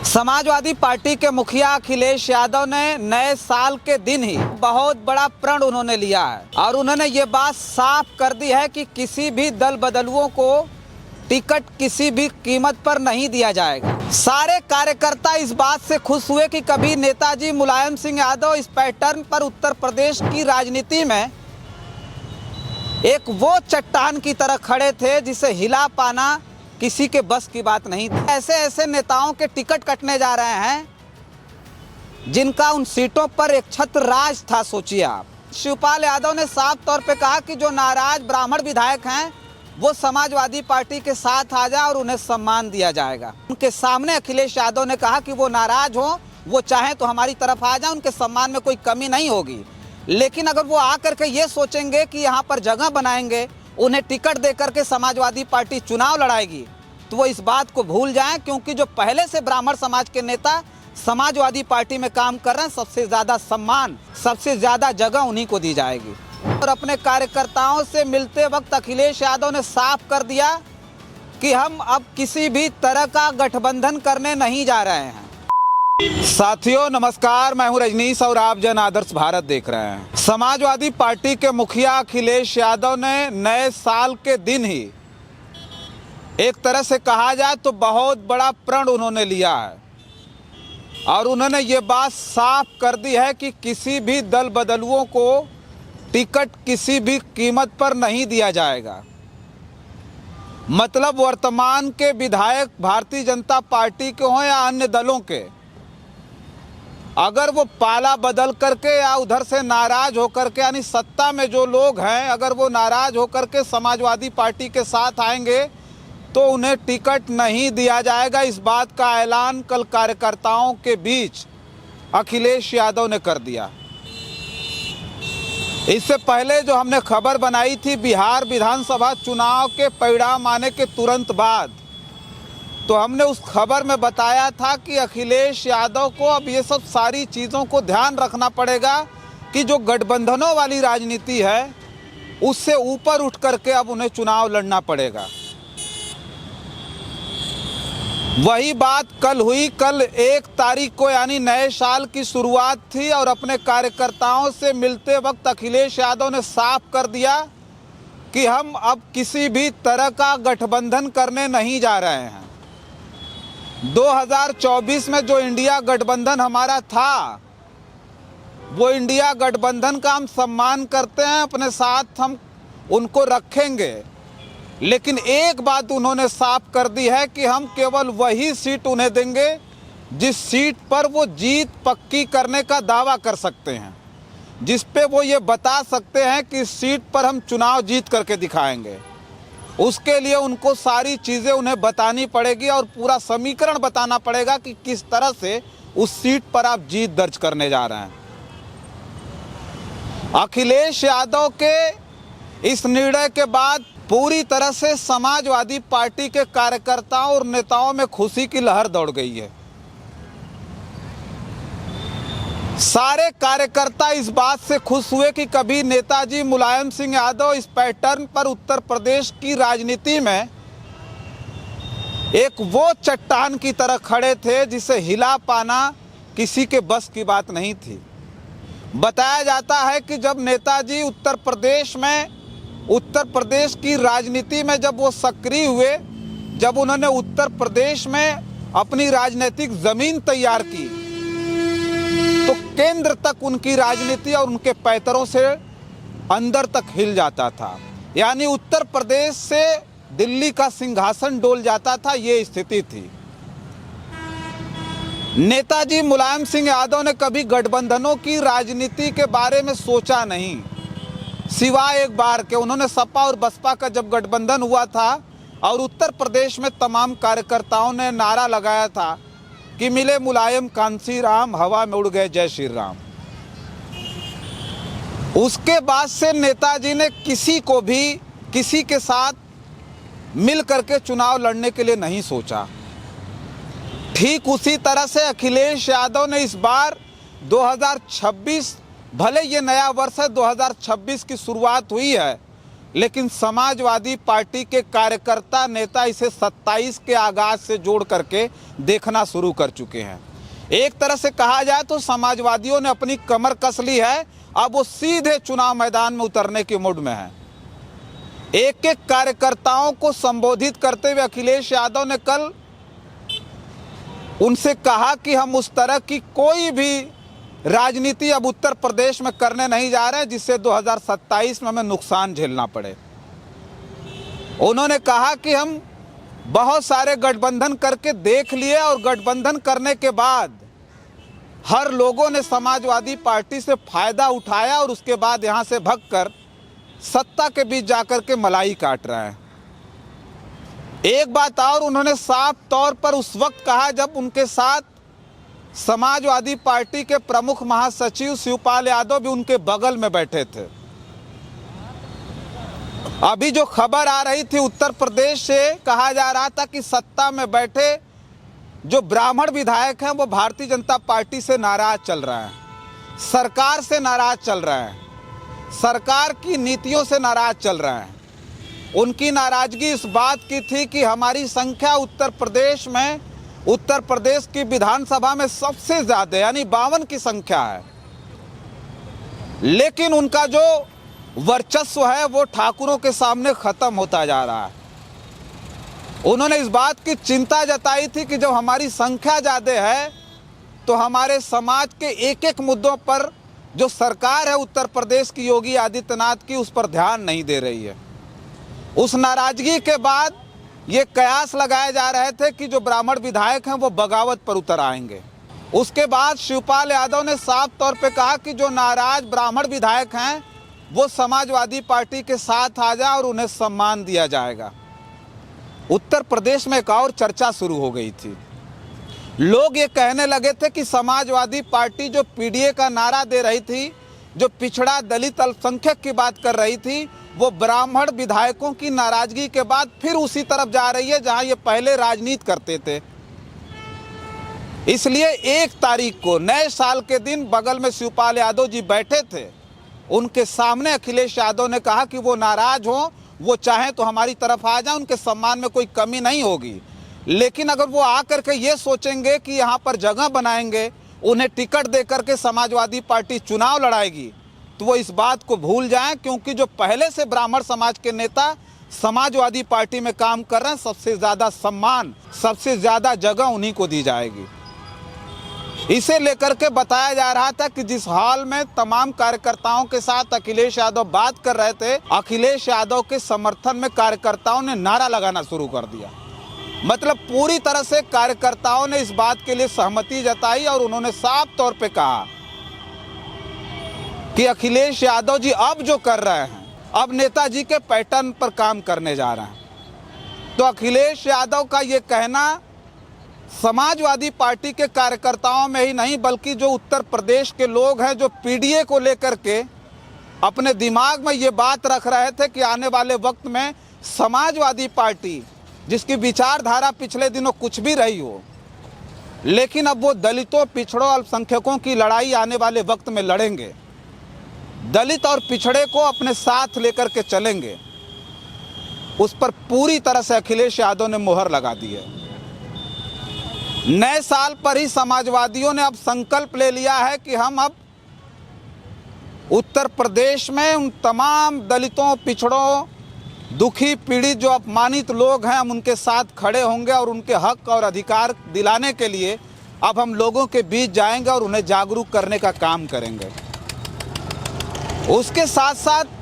Samajwadi party के मुखिया अखिलेश यादव ने नए साल के दिन ही बहुत बड़ा प्रण उन्होंने लिया है और उन्होंने ये बात साफ कर दी है कि किसी भी दल बदलुओं को टिकट किसी भी कीमत पर नहीं दिया जाएगा। सारे कार्यकर्ता इस बात से खुश हुए कि कभी नेताजी मुलायम सिंह यादव इस पैटर्न पर उत्तर प्रदेश की राजनीति में एक वो चट्टान की तरह खड़े थे जिसे हिला पाना किसी के बस की बात नहीं थी। ऐसे ऐसे नेताओं के टिकट कटने जा रहे हैं जिनका उन सीटों पर एक छत्र राज था। सोचिए आप, शिवपाल यादव ने साफ तौर पे कहा कि जो नाराज ब्राह्मण विधायक हैं वो समाजवादी पार्टी के साथ आ जाए और उन्हें सम्मान दिया जाएगा। उनके सामने अखिलेश यादव ने कहा कि वो नाराज हो, वो चाहें तो हमारी तरफ आ जाए, उनके सम्मान में कोई कमी नहीं होगी। लेकिन अगर वो आकर के ये सोचेंगे कि यहाँ पर जगह बनाएंगे, उन्हें टिकट देकर के समाजवादी पार्टी चुनाव लड़ाएगी, तो वो इस बात को भूल जाएं, क्योंकि जो पहले से ब्राह्मण समाज के नेता समाजवादी पार्टी में काम कर रहे हैं, सबसे ज़्यादा सम्मान, सबसे ज़्यादा जगह उन्हीं को दी जाएगी। और अपने कार्यकर्ताओं से मिलते वक्त अखिलेश यादव ने साफ कर दिया कि हम अब किसी भी तरह का गठबंधन करने नहीं जा रहे हैं। साथियों नमस्कार, मैं हूं रजनीश और आप जन आदर्श भारत देख रहे हैं। समाजवादी पार्टी के मुखिया अखिलेश यादव ने नए साल के दिन ही एक तरह से कहा जाए तो बहुत बड़ा प्रण उन्होंने लिया है और उन्होंने ये बात साफ कर दी है कि किसी भी दल बदलुओं को टिकट किसी भी कीमत पर नहीं दिया जाएगा। मतलब वर्तमान के विधायक भारतीय जनता पार्टी के हों या अन्य दलों के, अगर वो पाला बदल करके या उधर से नाराज होकर के, यानी सत्ता में जो लोग हैं अगर वो नाराज होकर के समाजवादी पार्टी के साथ आएंगे तो उन्हें टिकट नहीं दिया जाएगा। इस बात का ऐलान कल कार्यकर्ताओं के बीच अखिलेश यादव ने कर दिया। इससे पहले जो हमने खबर बनाई थी बिहार विधानसभा चुनाव के परिणाम आने के तुरंत बाद, तो हमने उस खबर में बताया था कि अखिलेश यादव को अब ये सब सारी चीज़ों को ध्यान रखना पड़ेगा कि जो गठबंधनों वाली राजनीति है उससे ऊपर उठ करके अब उन्हें चुनाव लड़ना पड़ेगा। वही बात कल हुई। कल 1 तारीख को यानी नए साल की शुरुआत थी और अपने कार्यकर्ताओं से मिलते वक्त अखिलेश यादव ने साफ कर दिया कि हम अब किसी भी तरह का गठबंधन करने नहीं जा रहे हैं। 2024 में जो इंडिया गठबंधन हमारा था, वो इंडिया गठबंधन का हम सम्मान करते हैं, अपने साथ हम उनको रखेंगे। लेकिन एक बात उन्होंने साफ कर दी है कि हम केवल वही सीट उन्हें देंगे जिस सीट पर वो जीत पक्की करने का दावा कर सकते हैं, जिस पे वो ये बता सकते हैं कि इस सीट पर हम चुनाव जीत करके दिखाएंगे। उसके लिए उनको सारी चीज़ें उन्हें बतानी पड़ेगी और पूरा समीकरण बताना पड़ेगा कि किस तरह से उस सीट पर आप जीत दर्ज करने जा रहे हैं। अखिलेश यादव के इस निर्णय के बाद पूरी तरह से समाजवादी पार्टी के कार्यकर्ताओं और नेताओं में खुशी की लहर दौड़ गई है। सारे कार्यकर्ता इस बात से खुश हुए कि कभी नेताजी मुलायम सिंह यादव इस पैटर्न पर उत्तर प्रदेश की राजनीति में एक वो चट्टान की तरह खड़े थे जिसे हिला पाना किसी के बस की बात नहीं थी। बताया जाता है कि जब नेताजी उत्तर प्रदेश की राजनीति में जब वो सक्रिय हुए, जब उन्होंने उत्तर प्रदेश में अपनी राजनीतिक जमीन तैयार की, तो केंद्र तक उनकी राजनीति और उनके पैतरों से अंदर तक हिल जाता था। यानी उत्तर प्रदेश से दिल्ली का सिंहासन डोल जाता था, ये स्थिति थी। नेताजी मुलायम सिंह यादव ने कभी गठबंधनों की राजनीति के बारे में सोचा नहीं, सिवाय एक बार के उन्होंने सपा और बसपा का जब गठबंधन हुआ था और उत्तर प्रदेश में तमाम कार्यकर्ताओं ने नारा लगाया था कि मिले मुलायम कांसी राम, हवा में उड़ गए जय श्री राम। उसके बाद से नेताजी ने किसी को भी किसी के साथ मिल करके चुनाव लड़ने के लिए नहीं सोचा। ठीक उसी तरह से अखिलेश यादव ने इस बार 2026, भले ये नया वर्ष है, 2026 की शुरुआत हुई है, लेकिन समाजवादी पार्टी के कार्यकर्ता नेता इसे 27 के आगाज से जोड़ करके देखना शुरू कर चुके हैं। एक तरह से कहा जाए तो समाजवादियों ने अपनी कमर कस ली है, अब वो सीधे चुनाव मैदान में उतरने के मूड में है। एक एक कार्यकर्ताओं को संबोधित करते हुए अखिलेश यादव ने कल उनसे कहा कि हम उस तरह की कोई भी राजनीति अब उत्तर प्रदेश में करने नहीं जा रहे हैं जिससे 2027 में हमें नुकसान झेलना पड़े। उन्होंने कहा कि हम बहुत सारे गठबंधन करके देख लिए और गठबंधन करने के बाद हर लोगों ने समाजवादी पार्टी से फायदा उठाया और उसके बाद यहां से भगकर सत्ता के बीच जाकर के मलाई काट रहे हैं। एक बात और उन्होंने साफ तौर पर उस वक्त कहा जब उनके साथ समाजवादी पार्टी के प्रमुख महासचिव शिवपाल यादव भी उनके बगल में बैठे थे। अभी जो खबर आ रही थी उत्तर प्रदेश से, कहा जा रहा था कि सत्ता में बैठे जो ब्राह्मण विधायक हैं वो भारतीय जनता पार्टी से नाराज चल रहे हैं, सरकार से नाराज चल रहे हैं, सरकार की नीतियों से नाराज चल रहे हैं। उनकी नाराजगी इस बात की थी कि हमारी संख्या उत्तर प्रदेश की विधानसभा में सबसे ज्यादा यानी 52 की संख्या है, लेकिन उनका जो वर्चस्व है वो ठाकुरों के सामने खत्म होता जा रहा है। उन्होंने इस बात की चिंता जताई थी कि जब हमारी संख्या ज्यादा है तो हमारे समाज के एक एक मुद्दों पर जो सरकार है उत्तर प्रदेश की योगी आदित्यनाथ की उस पर ध्यान नहीं दे रही है। उस नाराजगी के बाद ये कयास लगाए जा रहे थे कि जो ब्राह्मण विधायक हैं वो बगावत पर उतर आएंगे। उसके बाद शिवपाल यादव ने साफ तौर पे कहा कि जो नाराज ब्राह्मण विधायक हैं वो समाजवादी पार्टी के साथ आ जाए और उन्हें सम्मान दिया जाएगा। उत्तर प्रदेश में एक और चर्चा शुरू हो गई थी। लोग ये कहने लगे थे कि समाजवादी पार्टी जो पीडीए का नारा दे रही थी, जो पिछड़ा दलित अल्पसंख्यक की बात कर रही थी, वो ब्राह्मण विधायकों की नाराजगी के बाद फिर उसी तरफ जा रही है जहां ये पहले राजनीति करते थे। इसलिए 1 तारीख को नए साल के दिन बगल में शिवपाल यादव जी बैठे थे, उनके सामने अखिलेश यादव ने कहा कि वो नाराज हो, वो चाहें तो हमारी तरफ आ जाए, उनके सम्मान में कोई कमी नहीं होगी, लेकिन अगर वो आकर के ये सोचेंगे कि यहाँ पर जगह बनाएंगे, उन्हें टिकट देकर के समाजवादी पार्टी चुनाव लड़ाएगी, तो वो इस बात को भूल जाएं, क्योंकि जो पहले से ब्राह्मण समाज के नेता समाजवादी पार्टी में काम कर रहे हैं, सबसे ज़्यादा सम्मान, सबसे ज़्यादा जगह उन्हीं को दी जाएगी। इसे लेकर के बताया जा रहा था कि जिस हाल में तमाम कार्यकर्ताओं के साथ अखिलेश यादव बात कर रहे थे, अखिलेश यादव के समर्थन में कार्यकर्ताओं ने नारा लगाना शुरू कर दिया। मतलब पूरी तरह से कार्यकर्ताओं ने इस बात के लिए सहमति जताई और उन्होंने साफ तौर पे कहा कि अखिलेश यादव जी अब जो कर रहे हैं, अब नेताजी के पैटर्न पर काम करने जा रहे हैं। तो अखिलेश यादव का ये कहना समाजवादी पार्टी के कार्यकर्ताओं में ही नहीं, बल्कि जो उत्तर प्रदेश के लोग हैं जो पीडीए को लेकर के अपने दिमाग में ये बात रख रहे थे कि आने वाले वक्त में समाजवादी पार्टी, जिसकी विचारधारा पिछले दिनों कुछ भी रही हो, लेकिन अब वो दलितों, पिछड़ों, अल्पसंख्यकों की लड़ाई आने वाले वक्त में लड़ेंगे, दलित और पिछड़े को अपने साथ लेकर के चलेंगे। उस पर पूरी तरह से अखिलेश यादव ने मोहर लगा दी है। नए साल पर ही समाजवादियों ने अब संकल्प ले लिया है कि हम अब उत्तर प्रदेश में उन तमाम दलितों, पिछड़ों, दुखी, पीड़ित, जो अपमानित लोग हैं, हम उनके साथ खड़े होंगे और उनके हक और अधिकार दिलाने के लिए अब हम लोगों के बीच जाएंगे और उन्हें जागरूक करने का काम करेंगे। उसके साथ साथ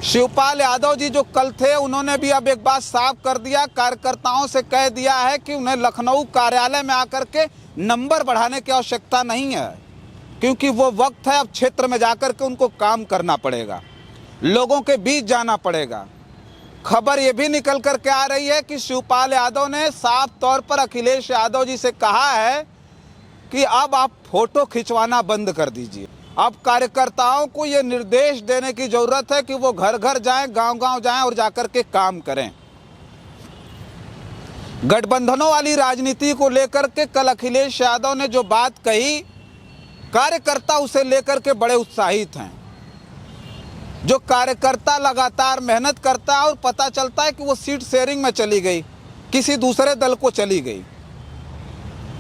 शिवपाल यादव जी जो कल थे, उन्होंने भी अब एक बात साफ कर दिया, कार्यकर्ताओं से कह दिया है कि उन्हें लखनऊ कार्यालय में आकर के नंबर बढ़ाने की आवश्यकता नहीं है, क्योंकि वो वक्त है अब क्षेत्र में जाकर के उनको काम करना पड़ेगा, लोगों के बीच जाना पड़ेगा। खबर ये भी निकल कर के आ रही है कि शिवपाल यादव ने साफ तौर पर अखिलेश यादव जी से कहा है कि अब आप फोटो खिंचवाना बंद कर दीजिए। अब कार्यकर्ताओं को ये निर्देश देने की जरूरत है कि वो घर घर जाएं, गांव गांव जाएं और जाकर के काम करें। गठबंधनों वाली राजनीति को लेकर के कल अखिलेश यादव ने जो बात कही, कार्यकर्ता उसे लेकर के बड़े उत्साहित हैं। जो कार्यकर्ता लगातार मेहनत करता है और पता चलता है कि वो सीट शेयरिंग में चली गई, किसी दूसरे दल को चली गई।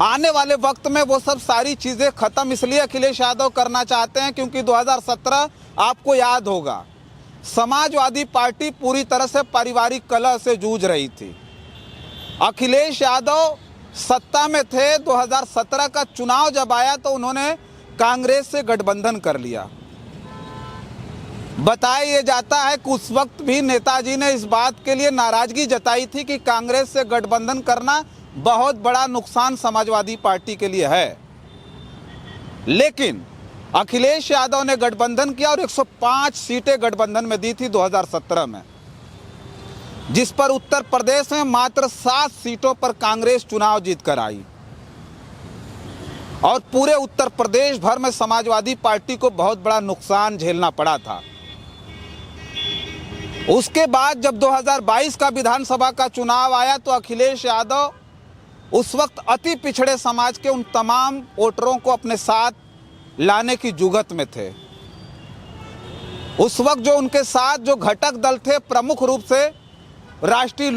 आने वाले वक्त में वो सब सारी चीज़ें ख़त्म इसलिए अखिलेश यादव करना चाहते हैं क्योंकि 2017 आपको याद होगा, समाजवादी पार्टी पूरी तरह से पारिवारिक कलह से जूझ रही थी। अखिलेश यादव सत्ता में थे, 2017 का चुनाव जब आया तो उन्होंने कांग्रेस से गठबंधन कर लिया। बताया ये जाता है कि उस वक्त भी नेताजी ने इस बात के लिए नाराजगी जताई थी कि कांग्रेस से गठबंधन करना बहुत बड़ा नुकसान समाजवादी पार्टी के लिए है। लेकिन अखिलेश यादव ने गठबंधन किया और 105 सीटें गठबंधन में दी थी 2017 में, जिस पर उत्तर प्रदेश में मात्र 7 सीटों पर कांग्रेस चुनाव जीतकर आई और पूरे उत्तर प्रदेश भर में समाजवादी पार्टी को बहुत बड़ा नुकसान झेलना पड़ा था। उसके बाद जब 2022 का विधानसभा का चुनाव आया तो अखिलेश यादव उस वक्त अति पिछड़े समाज के उन तमाम वोटरों को अपने साथ लाने की जुगत में थे। उस वक्त जो उनके साथ जो घटक दल थे, प्रमुख रूप से राष्ट्रीय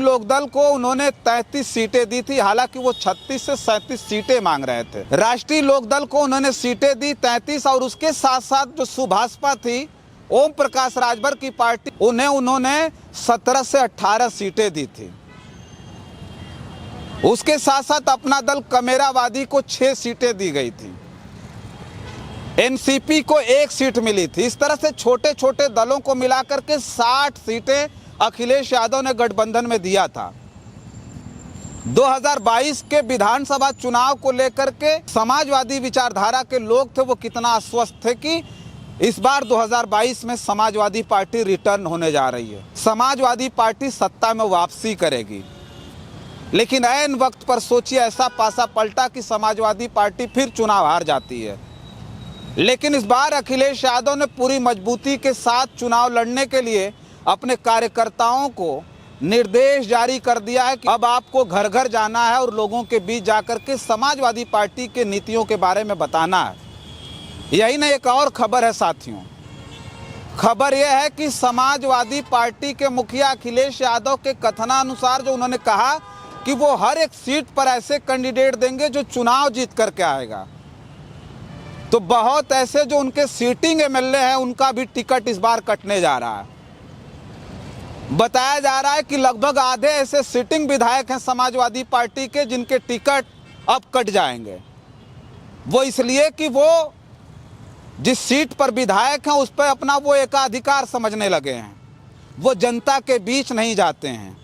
लोकदल को उन्होंने 33 सीटें दी थी, हालांकि वो 36 से 37 सीटें मांग रहे थे। राष्ट्रीय लोकदल को उन्होंने सीटें दी 33 और उसके साथ साथ जो सुभाषपा थी, ओम प्रकाश राजभर की पार्टी, उन्होंने 17 से 18 सीटें दी थी। उसके साथ साथ अपना दल कमेरावादी को 6 सीटें दी गई थी, एनसीपी को 1 सीट मिली थी। इस तरह से छोटे छोटे दलों को मिलाकर के 60 सीटें अखिलेश यादव ने गठबंधन में दिया था। 2022 के विधानसभा चुनाव को लेकर के समाजवादी विचारधारा के लोग थे, वो कितना आश्वस्त थे कि इस बार 2022 में समाजवादी पार्टी रिटर्न होने जा रही है, समाजवादी पार्टी सत्ता में वापसी करेगी। लेकिन ऐन वक्त पर सोचिए ऐसा पासा पलटा कि समाजवादी पार्टी फिर चुनाव हार जाती है। लेकिन इस बार अखिलेश यादव ने पूरी मजबूती के साथ चुनाव लड़ने के लिए अपने कार्यकर्ताओं को निर्देश जारी कर दिया है कि अब आपको घर घर जाना है और लोगों के बीच जाकर के समाजवादी पार्टी के नीतियों के बारे में बताना है। यही नहीं, एक और खबर है साथियों। खबर यह है कि समाजवादी पार्टी के मुखिया अखिलेश यादव के कथनानुसार जो उन्होंने कहा कि वो हर एक सीट पर ऐसे कैंडिडेट देंगे जो चुनाव जीत करके आएगा, तो बहुत ऐसे जो उनके सीटिंग एमएलए हैं उनका भी टिकट इस बार कटने जा रहा है। बताया जा रहा है कि लगभग आधे ऐसे सिटिंग विधायक हैं समाजवादी पार्टी के जिनके टिकट अब कट जाएंगे। वो इसलिए कि वो जिस सीट पर विधायक हैं उस पर अपना वो एकाधिकार समझने लगे हैं, वो जनता के बीच नहीं जाते हैं।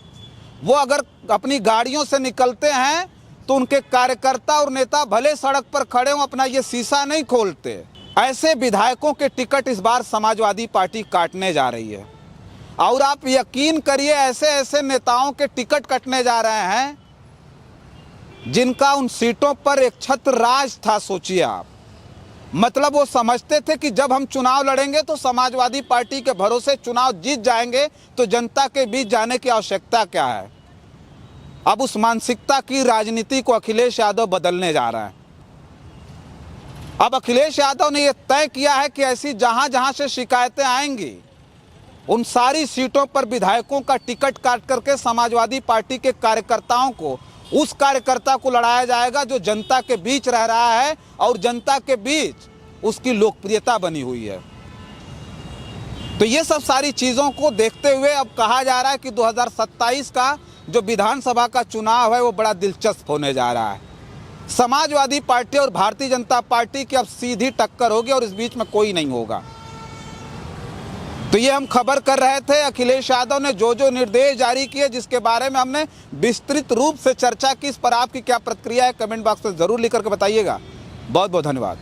वो अगर अपनी गाड़ियों से निकलते हैं तो उनके कार्यकर्ता और नेता भले सड़क पर खड़े हों, अपना ये शीशा नहीं खोलते। ऐसे विधायकों के टिकट इस बार समाजवादी पार्टी काटने जा रही है। और आप यकीन करिए ऐसे ऐसे नेताओं के टिकट कटने जा रहे हैं जिनका उन सीटों पर एक छत्र राज था। सोचिए आप, मतलब वो समझते थे कि जब हम चुनाव लड़ेंगे तो समाजवादी पार्टी के भरोसे चुनाव जीत जाएंगे, तो जनता के बीच जाने की आवश्यकता क्या है। अब उस मानसिकता की राजनीति को अखिलेश यादव बदलने जा रहा है। अब अखिलेश यादव ने यह तय किया है कि ऐसी जहां जहां से शिकायतें आएंगी उन सारी सीटों पर विधायकों का टिकट काट करके समाजवादी पार्टी के कार्यकर्ताओं को, उस कार्यकर्ता को लड़ाया जाएगा जो जनता के बीच रह रहा है और जनता के बीच उसकी लोकप्रियता बनी हुई है। तो ये सब सारी चीज़ों को देखते हुए अब कहा जा रहा है कि 2027 का जो विधानसभा का चुनाव है वो बड़ा दिलचस्प होने जा रहा है। समाजवादी पार्टी और भारतीय जनता पार्टी की अब सीधी टक्कर होगी और इस बीच में कोई नहीं होगा। तो ये हम खबर कर रहे थे, अखिलेश यादव ने जो जो निर्देश जारी किए, जिसके बारे में हमने विस्तृत रूप से चर्चा की। इस पर आपकी क्या प्रतिक्रिया है, कमेंट बॉक्स में ज़रूर लिख करके बताइएगा। बहुत बहुत धन्यवाद।